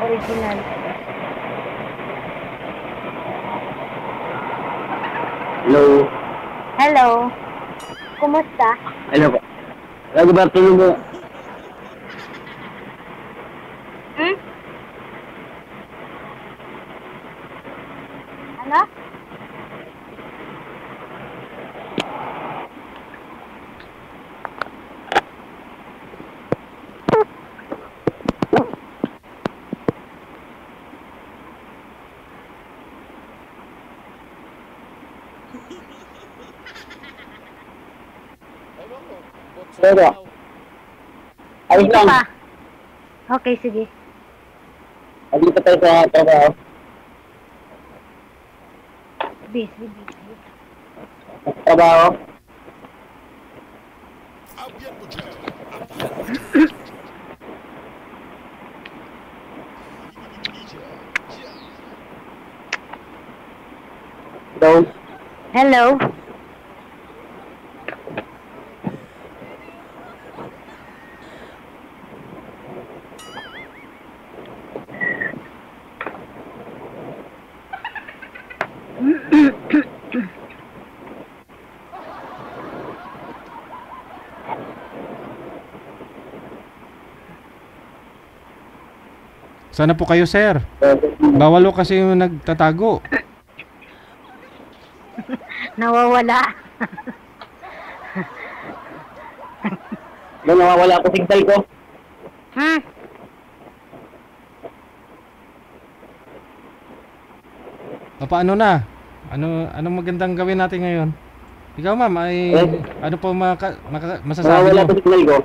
Original. Hello. Hello. Kumusta? Ano po? Lagi ba tulong mo? Hmm? Ano? Pero, ayos Dito lang. pa. Okay, sige. Dito tayo sa trabaho. Busy. Trabaho. Hello. Hello. Sana po kayo, sir. Bawal po kasi yung nagtatago. Nawawala. Nawawala ako signal ko. Hmm? O paano na? Anong magandang gawin natin ngayon? Ikaw, ma'am, ay ano po masasabi Nawawala mo? ako signal ko.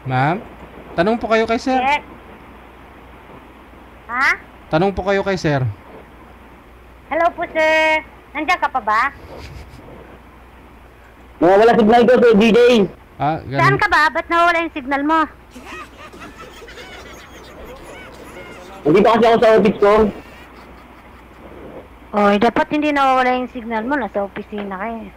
Ma'am, tanong po kayo kay sir. Yes. Ha? Tanong po kayo kay sir. Hello po, sir. Nandiyan ka pa ba? Nawawala signal ko sa DJ. Ah, Saan ganun. ka ba? Ba't nawawala yung signal mo? Nandito kasi ako sa office ko. Oy, dapat hindi nawawala yung signal mo. Nasa opisina ka eh.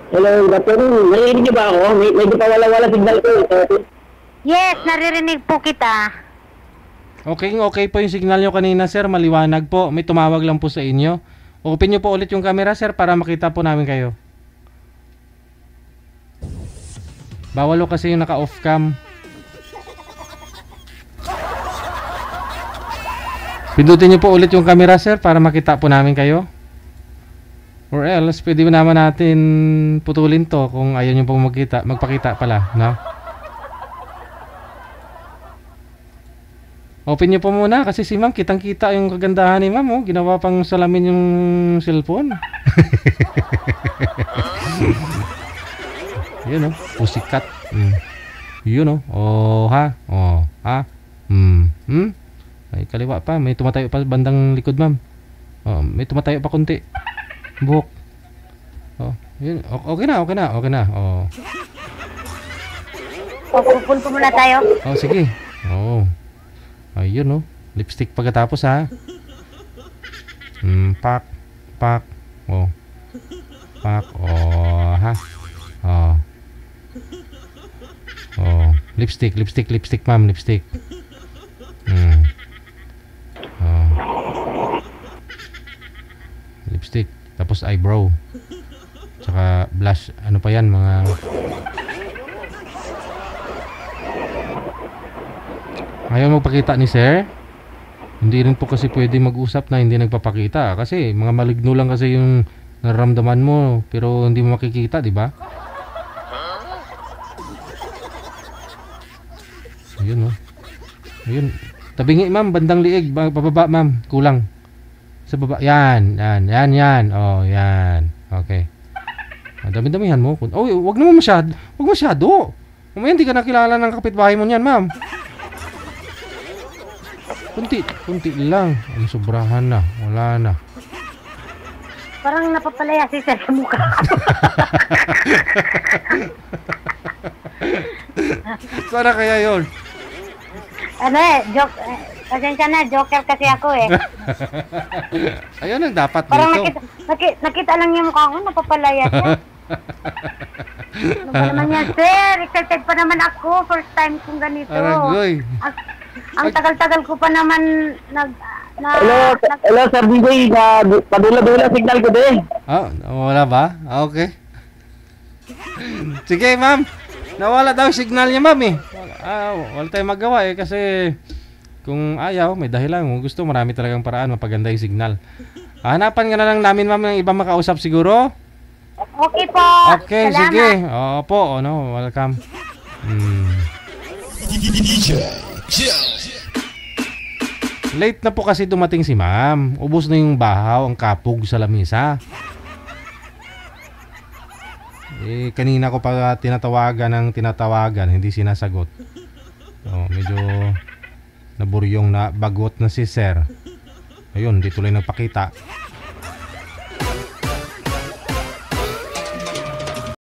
Hello, Dr. Narinig niyo ba ako? Medyo pa wala-wala signal ko. Yes, naririnig po kita. Okay po yung signal nyo kanina, sir. Maliwanag po. May tumawag lang po sa inyo. Open nyo po ulit yung camera, sir, para makita po namin kayo. Bawal po kasi yung naka-off cam. Pindutin nyo po ulit yung camera, sir, para makita po namin kayo. Or else, pwede naman natin putulin to kung ayaw nyo po magpakita pala, no? Open nyo po muna kasi si ma'am, kitang-kita yung kagandahan ni ma'am, oh. Ginawa pang salamin yung cellphone. Yun, oh. Pussycat. Yun, oh. Oh, ha? Oh, ha? Ay, kaliwa pa. May tumatayo pa bandang likod, ma'am. Oh, may tumatayo pa konti. Buhok. Oh, yun. Okay na. Oh. Pupunto muna tayo. Oh, sige. Oh. Ayun, oh. Lipstick pagkatapos, ha. Pak. Oh. Pak. Oh, ha. Oh. Oh. Lipstick, ma'am. Lipstick. Oh. Lipstick. Tapos eyebrow. Tsaka blush. Ano pa yan, mga... Ayaw magpakita ni sir. Hindi rin po kasi pwede mag-usap na hindi nagpapakita. Kasi mga maligno lang kasi yung nararamdaman mo. Pero hindi mo makikita, di ba? Ayun, oh. Ayun. Tabingi, ma'am. Bandang liig. Pababa, ma'am. Kulang. Sa baba. Yan. Oh, yan. Okay. Dami-damihan mo. Oh, wag naman masyado. Wag masyado. Mamaya hindi ka nakilala ng kapitbahay mo niyan, ma'am. Kunti lang. Ang sobrahan na. Wala na. Parang napapalaya si sir sa mukha. Sana kaya yun? Ano joke. Pasensya na, joker kasi ako eh. Ayun ang dapat Parang dito. nakita lang yung mukha ko, napapalaya siya. Ano ba naman yan, sir? Excited pa naman ako. First time kong ganito. Aragoy. Ang tagal-tagal ko pa naman Hello, Sir DJ. Padula-dula signal ko din. Ah, wala ba? Ah, okay. Sige, ma'am. Nawala daw yung signal niya, ma'am eh. Wala tayong magawa eh kasi kung ayaw, may dahilan. Kung gusto, marami talagang paraan mapaganda yung signal. Hanapan ka na lang namin, ma'am, ng ibang makausap siguro. Okay po. Okay, Salamat. sige. Opo, welcome. Late na po kasi dumating si ma'am. Ubos na yung bahaw, ang kapog sa lamisa. Kanina ko pa tinatawagan, hindi sinasagot. Medyo naburyong na bagot na si sir. Ayun, di tuloy nagpakita.